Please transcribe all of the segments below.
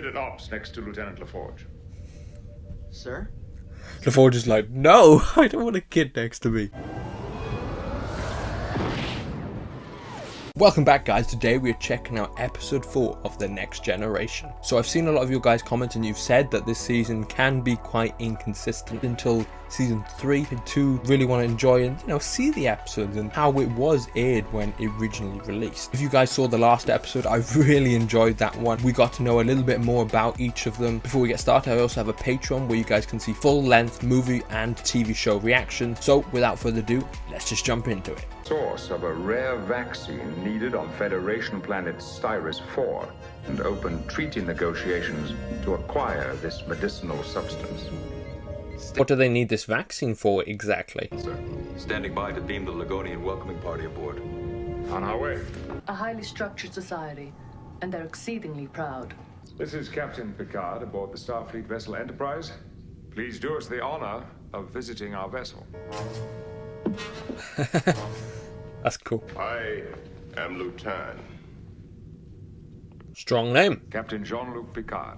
At ops next to Lieutenant LaForge. Sir? LaForge is like, no, I don't want a kid next to me. Welcome back, guys. Today we're checking out episode 4 of The Next Generation. So I've seen a lot of you guys comment and you've said that this season can be quite inconsistent until season 3 to really want to enjoy and, see the episodes and how it was aired when originally released. If you guys saw the last episode, I really enjoyed that one. We got to know a little bit more about each of them. Before we get started, I also have a Patreon where you guys can see full-length movie and TV show reactions. So without further ado, let's just jump into it. Source of a rare vaccine needed on Federation planet Styrus 4 and opened treaty negotiations to acquire this medicinal substance. What do they need this vaccine for exactly? Sir, standing by to beam the Lonian welcoming party aboard. On our way. A highly structured society, and they're exceedingly proud. This is Captain Picard aboard the Starfleet vessel Enterprise. Please do us the honor of visiting our vessel. That's cool. I am Lieutenant. Strong name. Captain Jean-Luc Picard.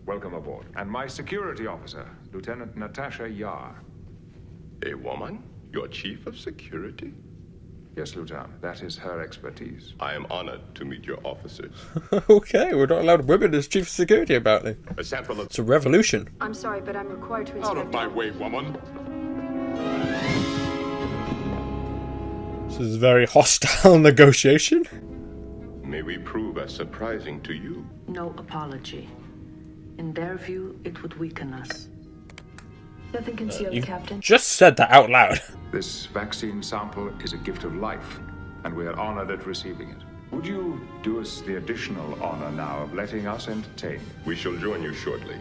Welcome aboard. And my security officer, Lieutenant Tasha Yar. A woman? Your chief of security? Yes, Lieutenant, that is her expertise. I am honored to meet your officers. Okay, we're not allowed women as chief of security apparently. A sample of... It's a revolution. I'm sorry, but I'm required to Out inspect... of my way, woman! This is a very hostile negotiation. May we prove as surprising to you. No apology. In their view, it would weaken us. Nothing concealed, You Captain. just said that out loud. This vaccine sample is a gift of life, and we are honored at receiving it. Would you do us the additional honor now of letting us entertain you? We shall join you shortly.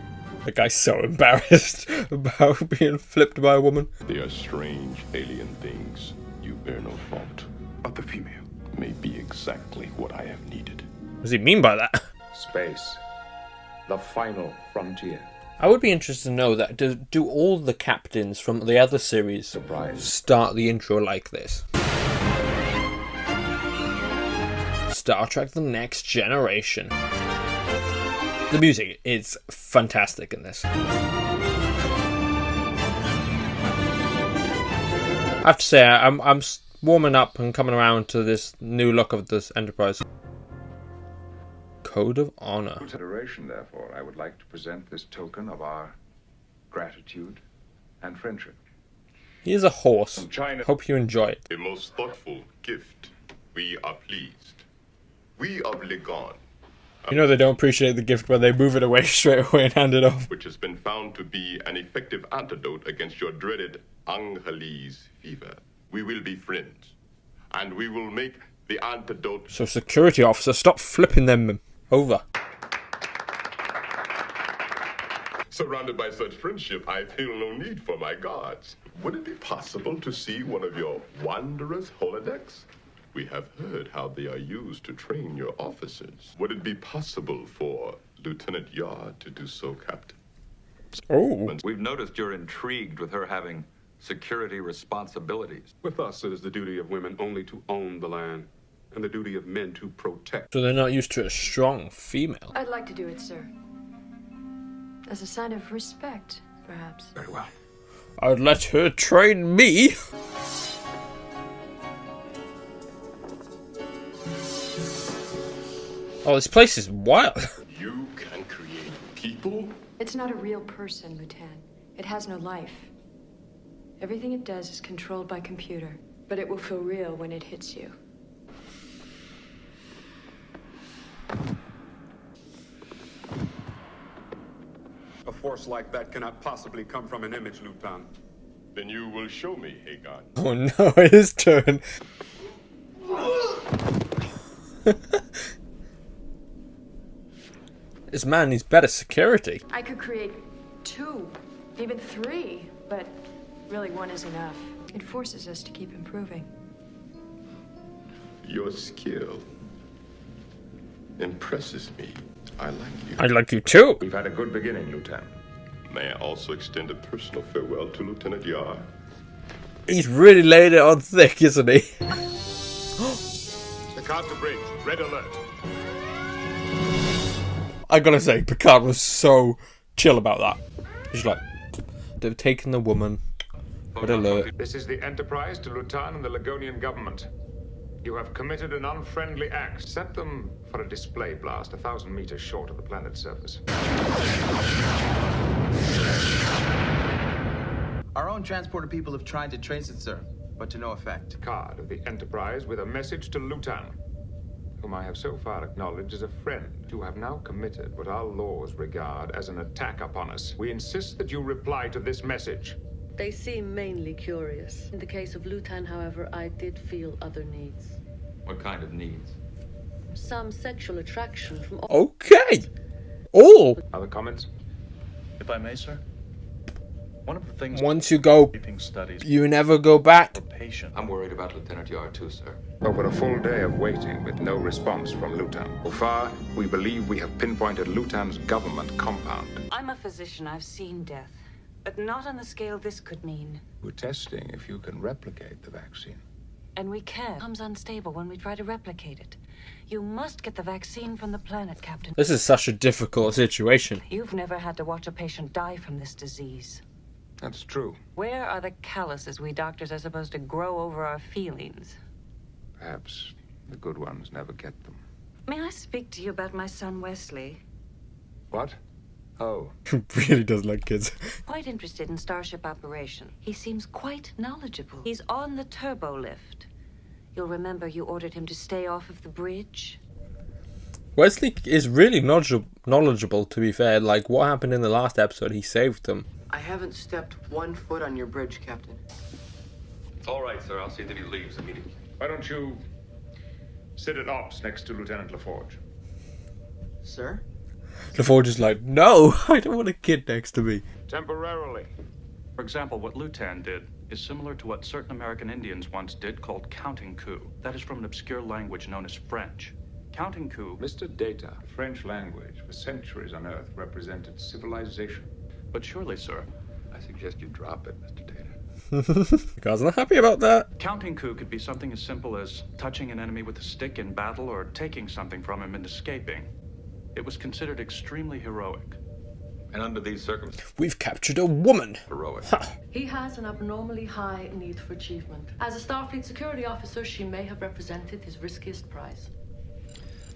The guy's so embarrassed about being flipped by a woman. They are strange alien things. You bear no fault. But the female may be exactly what I have needed. What does he mean by that? Space. The final frontier. I would be interested to know that do all the captains from the other series Surprise. start the intro like this? Star Trek The Next Generation. The music is fantastic in this. I have to say, I'm warming up and coming around to this new look of this Enterprise. Code of Honor. Consideration, therefore, I would like to present this token of our gratitude and friendship. Here's a horse. From China. Hope you enjoy it. A most thoughtful gift. We are pleased. We of Legon, You know they don't appreciate the gift when they move it away straight away and hand it off. which has been found to be an effective antidote against your dreaded Angeles fever. We will be friends, and we will make the antidote. So security officer, stop flipping them over. Surrounded by such friendship, I feel no need for my guards. Would it be possible to see one of your wanderers' holodecks? We have heard how they are used to train your officers. Would it be possible for Lieutenant Yar to do so, Captain? Oh. We've noticed you're intrigued with her having security responsibilities. With us, it is the duty of women only to own the land, and the duty of men to protect. So they're not used to a strong female. I'd like to do it, sir. As a sign of respect, perhaps. Very well. I'd let her train me. Oh, this place is wild. You can create people? It's not a real person, Lieutenant. It has no life. Everything it does is controlled by computer, but it will feel real when it hits you. A force like that cannot possibly come from an image, Luton. Then you will show me, Hagon. Oh no, his turn. This man needs better security. I could create 2, even 3, but really 1 is enough. It forces us to keep improving. Your skill impresses me. I like you. I'd like you too. We've had a good beginning, Lieutenant. May I also extend a personal farewell to Lieutenant Yar? He's really laid it on thick, isn't he? The Carter Bridge, red alert. I gotta say, Picard was so chill about that. He's like, they've taken the woman. Red alert. This is the Enterprise to Lutan and the Logonian government. You have committed an unfriendly act. Set them for a display blast 1,000 meters short of the planet's surface. Our own transporter people have tried to trace it, sir, but to no effect. Card of the Enterprise with a message to Lutan, whom I have so far acknowledged as a friend. You have now committed what our laws regard as an attack upon us. We insist that you reply to this message. They seem mainly curious. In the case of Lutan, however, I did feel other needs. What kind of needs? Some sexual attraction from Okay. All. Other comments? If I may, sir. One of the things Once you go, studies you never go back. patient. I'm worried about Lieutenant Yar too, sir. Over a full day of waiting with no response from Lutan. So far, we believe we have pinpointed Lutan's government compound. I'm a physician. I've seen death. But not on the scale this could mean. We're testing if you can replicate the vaccine. And we can. It becomes unstable when we try to replicate it. You must get the vaccine from the planet, Captain. This is such a difficult situation. You've never had to watch a patient die from this disease. That's true. Where are the calluses we doctors are supposed to grow over our feelings? Perhaps the good ones never get them. May I speak to you about my son, Wesley? What? Oh. Really does like kids. Quite interested in Starship operation. He seems quite knowledgeable. He's on the turbo lift. You'll remember you ordered him to stay off of the bridge. Wesley is really knowledgeable, to be fair. Like, what happened in the last episode, he saved them. I haven't stepped 1 foot on your bridge, Captain. All right, sir. I'll see that he leaves immediately. Why don't you sit at ops next to Lieutenant LaForge? Sir? LaForge is like, no, I don't want a kid next to me. Temporarily. For example, what Lutan did is similar to what certain American Indians once did called counting coup. That is from an obscure language known as French. Counting coup. Mr. Data, French language, for centuries on Earth, represented civilization. But surely, sir, I suggest you drop it, Mr. Data. Guys, not happy about that. counting coup could be something as simple as touching an enemy with a stick in battle or taking something from him and escaping. It was considered extremely heroic. And under these circumstances, We've captured a woman. heroic. He has an abnormally high need for achievement. As a Starfleet security officer, she may have represented his riskiest prize.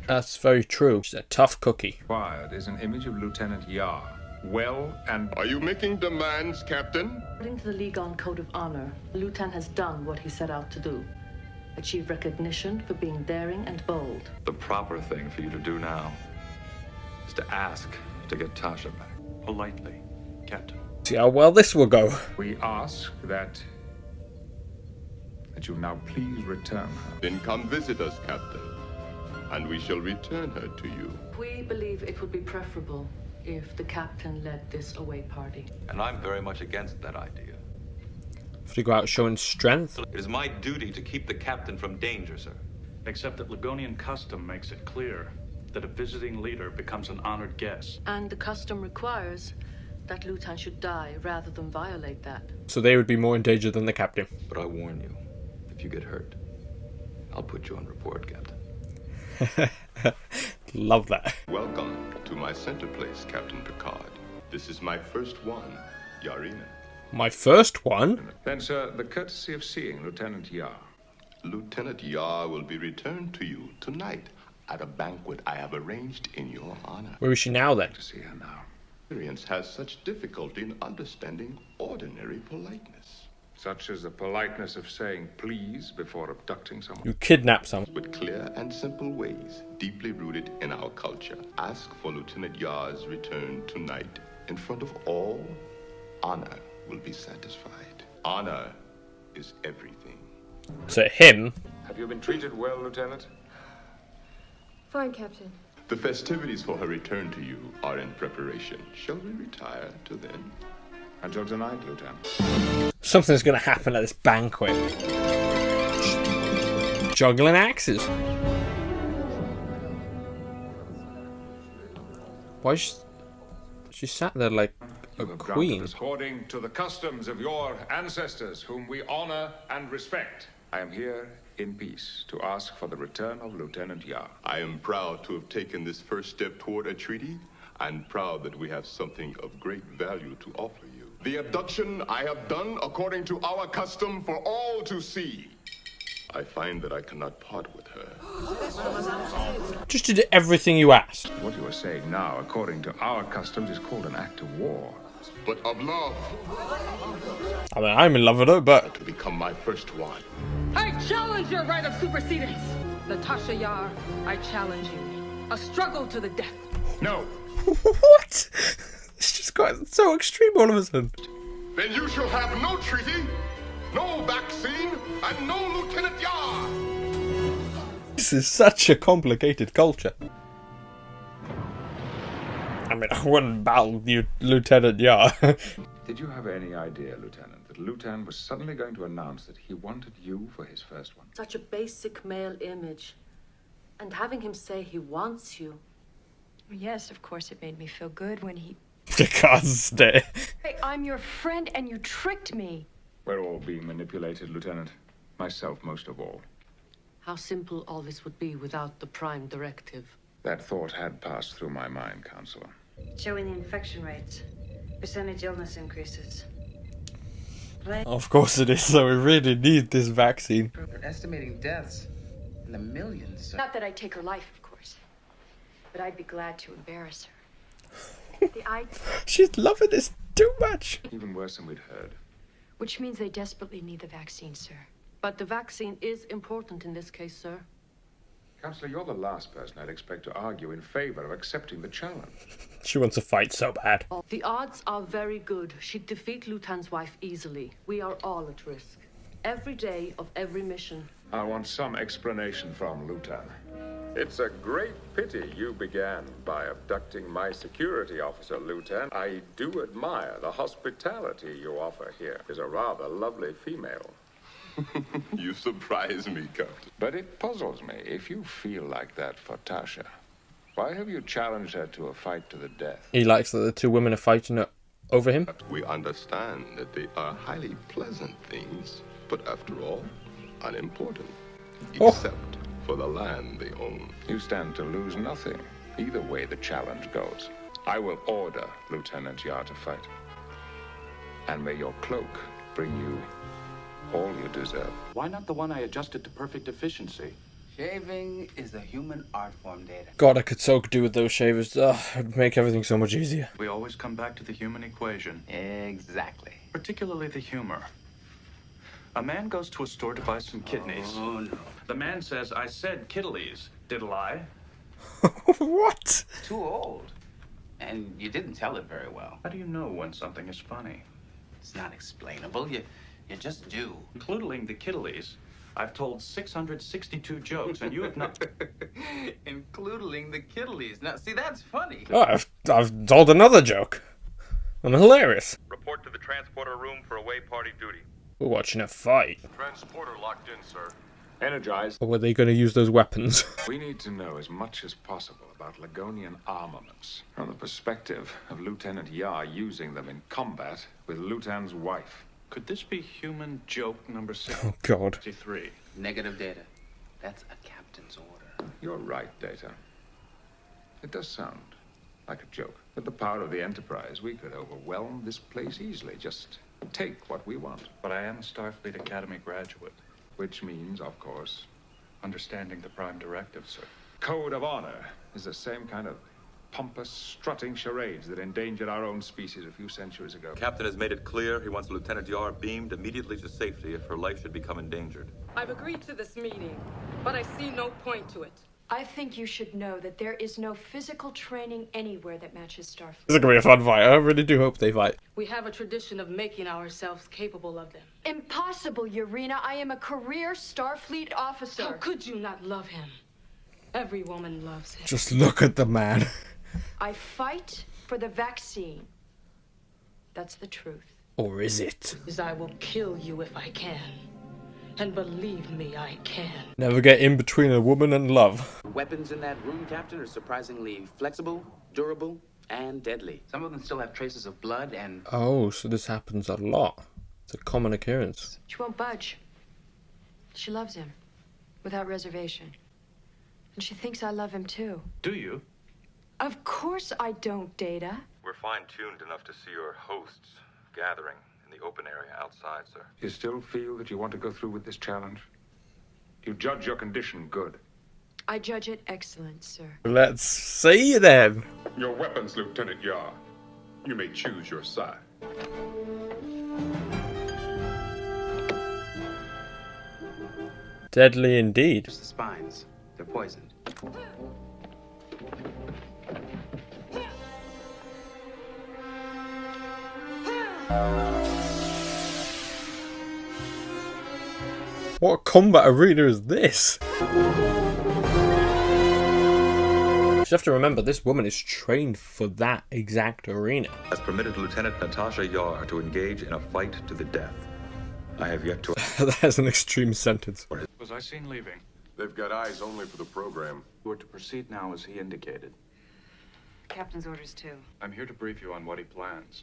That's very true. She's a tough cookie. Required is an image of Lieutenant Yar. Well and... Are you making demands, Captain? According to the Legon Code of Honor, Lutan has done what he set out to do. Achieve recognition for being daring and bold. The proper thing for you to do now is to ask to get Tasha back. Politely, Captain. See how well this will go. We ask that you now please return her. Then come visit us, Captain, and we shall return her to you. We believe it would be preferable if the captain led this away party. And I'm very much against that idea. Have to go out showing strength. It is my duty to keep the captain from danger, sir. Except that Logonian custom makes it clear that a visiting leader becomes an honored guest. And the custom requires that Lutan should die rather than violate that. So they would be more in danger than the captain. But I warn you, if you get hurt, I'll put you on report, Captain. Love that. Welcome to my center place, Captain Picard. This is my first one, Yarina. My first one? Then, sir, the courtesy of seeing Lieutenant Yar. Lieutenant Yar will be returned to you tonight at a banquet I have arranged in your honor. Where is she now then? To see her now. Experience has such difficulty in understanding ordinary politeness. Such as the politeness of saying please before abducting someone. You kidnap someone. With clear and simple ways, deeply rooted in our culture. Ask for Lieutenant Yar's return tonight. In front of all, honor will be satisfied. Honor is everything. To him. Have you been treated well, Lieutenant? Fine, Captain. The festivities for her return to you are in preparation. Shall we retire till then? Until tonight, Lieutenant. Something's going to happen at this banquet. Juggling axes. Why is she sat there like a queen? According to the customs of your ancestors, whom we honor and respect, I am here in peace to ask for the return of Lieutenant Yar. I am proud to have taken this first step toward a treaty and proud that we have something of great value to offer you. The abduction I have done according to our custom for all to see. I find that I cannot part with her. Just did everything you asked. What you are saying now, according to our customs, is called an act of war. But of love. I mean, I'm in love with her, but... To become my first one. I challenge your right of supersedence. The Tasha Yar, I challenge you. A struggle to the death. No. What? It's just got so extreme all of a sudden. Then you shall have no treaty, no vaccine, and no Lieutenant Yar. This is such a complicated culture. I mean, I wouldn't battle you, Lieutenant Yar. Did you have any idea, Lieutenant, that Lutan was suddenly going to announce that he wanted you for his first one? Such a basic male image. And having him say he wants you. Yes, of course it made me feel good when he... Because Hey, I'm your friend and you tricked me. We're all being manipulated, Lieutenant. Myself most of all. How simple all this would be without the Prime Directive. That thought had passed through my mind, Counselor. Showing the infection rates. Percentage illness increases. of course it is, so we really need this vaccine. They're estimating deaths in the millions. So. Not that I'd take her life, of course. But I'd be glad to embarrass her. She's loving this too much. Even worse than we'd heard. Which means they desperately need the vaccine, sir. But the vaccine is important in this case, sir. Counselor, you're the last person I'd expect to argue in favor of accepting the challenge. She wants to fight so bad. The odds are very good. She'd defeat Lutan's wife easily. We are all at risk. Every day of every mission. I want some explanation from Lutan. It's a great pity you began by abducting my security officer, Lutan. I do admire the hospitality you offer here. Is a rather lovely female. You surprise me, Captain. But it puzzles me. If you feel like that for Tasha, why have you challenged her to a fight to the death? He likes that the two women are fighting over him. We understand that they are highly pleasant things, but after all, unimportant. Except for the land they own. You stand to lose nothing. Either way the challenge goes. I will order Lieutenant Yar to fight. And may your cloak bring you all you deserve. Why not the one I adjusted to perfect efficiency? Shaving is the human art form, Data. God, I could so do with those shavers. It'd make everything so much easier. We always come back to the human equation. Exactly. Particularly the humor. A man goes to a store to buy some kidneys. Oh, no. The man says, I said kiddlies. Diddle I? What? Too old. And you didn't tell it very well. How do you know when something is funny? It's not explainable. You just do. Including the kiddlies, I've told 662 jokes, and you have not... Including the kiddlies. Now, see, that's funny. Oh, I've told another joke. I'm hilarious. Report to the transporter room for away party duty. We're watching a fight. Transporter locked in, sir. Energized. Or were they going to use those weapons? We need to know as much as possible about Lonian armaments from the perspective of Lieutenant Yar using them in combat with Lutan's wife. Could this be human joke number Oh, God. 63? Negative, Data. That's a captain's order. You're right, Data. It does sound like a joke. With the power of the Enterprise, we could overwhelm this place easily. Just take what we want. But I am a Starfleet Academy graduate. Which means, of course, Understanding the Prime Directive, sir. Code of honor is the same kind of pompous, strutting charades that endangered our own species a few centuries ago. Captain has made it clear he wants Lieutenant Yar beamed immediately to safety if her life should become endangered. I've agreed to this meeting, but I see no point to it. I think you should know that there is no physical training anywhere that matches Starfleet. This is going to be a fun fight. I really do hope they fight. We have a tradition of making ourselves capable of them. Impossible, Urena. I am a career Starfleet officer. How could you not love him? Every woman loves him. Just look at the man. I fight for the vaccine. That's the truth. Or is it? I will kill you if I can. And believe me, I can. Never get in between a woman and love. Weapons in that room, Captain, are surprisingly flexible, durable, and deadly. Some of them still have traces of blood and... Oh, so this happens a lot. It's a common occurrence. She won't budge. She loves him, without reservation. And she thinks I love him too. Do you? Of course I don't, Data. We're fine-tuned enough to see your hosts gathering in the open area outside, sir. You still feel that you want to go through with this challenge? You judge your condition good. I judge it excellent, sir. Let's see then. Your weapons, Lieutenant Yar. You may choose your side. Deadly indeed. Just the spines. They're poisoned. What combat arena is this? You have to remember, this woman is trained for that exact arena. Has permitted Lieutenant Tasha Yar to engage in a fight to the death. I have yet to... That's an extreme sentence. Was I seen leaving? They've got eyes only for the program. You are to proceed now as he indicated. Captain's orders too. I'm here to brief you on what he plans.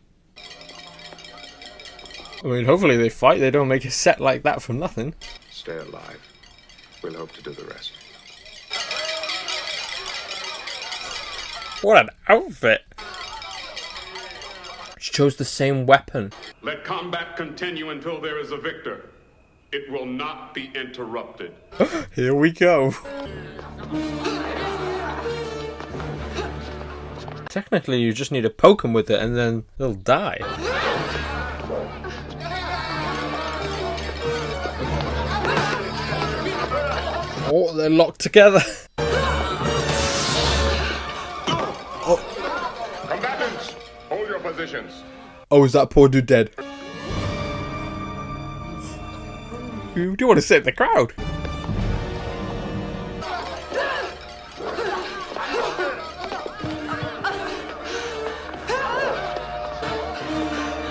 I mean, hopefully they fight. They don't make a set like that for nothing. Stay alive. We'll hope to do the rest. What an outfit! She chose the same weapon. Let combat continue until there is a victor. It will not be interrupted. Here we go. Technically, you just need to poke them with it and then they'll die. Oh, they're locked together. Combatants, hold your positions. Oh, is that poor dude dead? You do want to sit in the crowd.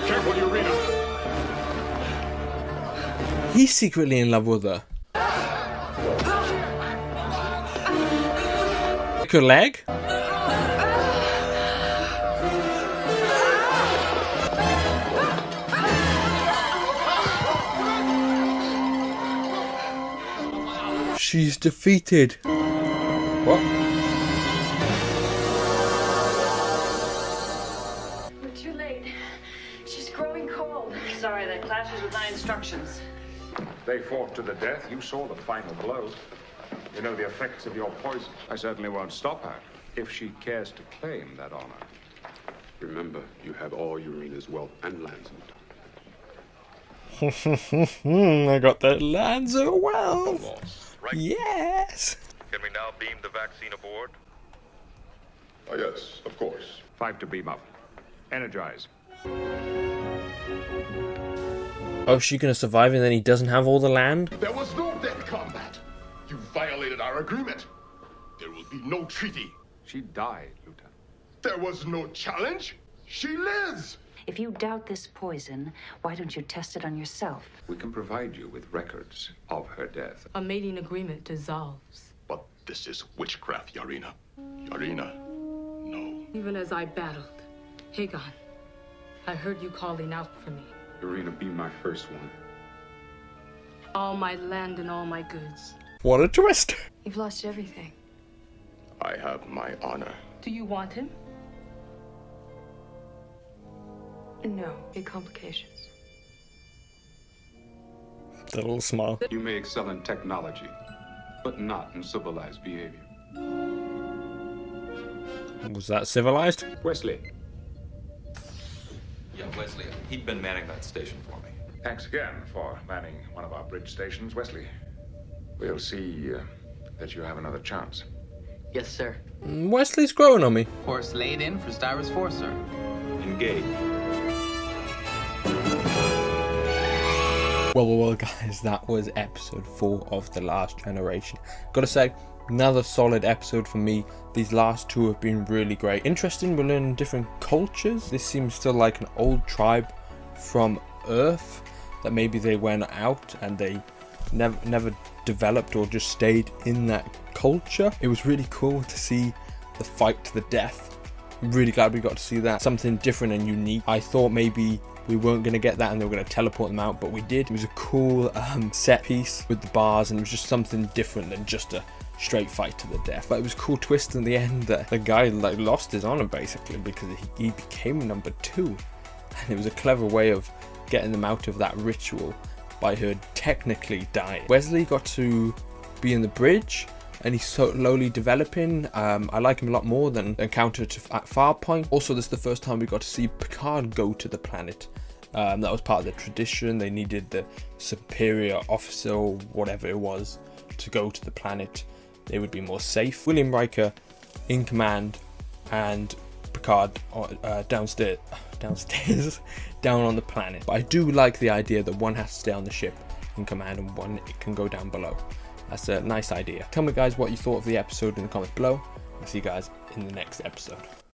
Careful, Urena. He's secretly in love with her. Like her leg? She's defeated. What? We're too late. She's growing cold. Sorry, that clashes with my instructions. They fought to the death. You saw the final blow. You know the effects of your poison. I certainly won't stop her if she cares to claim that honor. Remember, you have all Urena's wealth and lands. I got that Lanza wealth. Right. Yes. Can we now beam the vaccine aboard? Oh, yes, of course. 5 to beam up. Energize. Oh, is she gonna survive and then he doesn't have all the land? There was no death combat. You violated our agreement. There will be no treaty. She died, Lieutenant. There was no challenge. She lives. If you doubt this poison, why don't you test it on yourself? We can provide you with records of her death. A mating agreement dissolves. But this is witchcraft, Yarina. Yarina, no. Even as I battled, Hagon, I heard you calling out for me. Urena, be my first one. All my land and all my goods. What a twist. You've lost everything. I have my honor. Do you want him? No, big complications. That little smile. You may excel in technology, but not in civilized behavior. Was that civilized? Wesley, Yeah, Wesley. He'd been manning that station for me. thanks again for manning one of our bridge stations, Wesley. We'll see that you have another chance. Yes, sir. Wesley's growing on me. Course laid in for Styrus 4, sir. Engage. Well, guys, that was episode 4 of The Last Generation. Gotta say, another solid episode for me. These last 2 have been really great. Interesting, we're learning different cultures. This seems still like an old tribe from Earth, that maybe they went out and they never developed or just stayed in that culture. It was really cool to see the fight to the death. I'm really glad we got to see that. Something different and unique. I thought maybe we weren't going to get that and they were going to teleport them out, but we did. It was a cool set piece with the bars, and it was just something different than just a straight fight to the death. But it was a cool twist in the end that the guy like lost his honor basically because he became number 2, and it was a clever way of getting them out of that ritual by her technically dying. Wesley got to be in the bridge, and he's slowly developing. I like him a lot more than Encounter at Farpoint. Also, this is the first time we got to see Picard go to the planet. That was part of the tradition. They needed the superior officer or whatever it was to go to the planet. They would be more safe. William Riker in command, and Picard downstairs down on the planet. But I do like the idea that one has to stay on the ship in command and one can go down below. That's a nice idea. Tell me guys what you thought of the episode in the comments below. I'll see you guys in the next episode.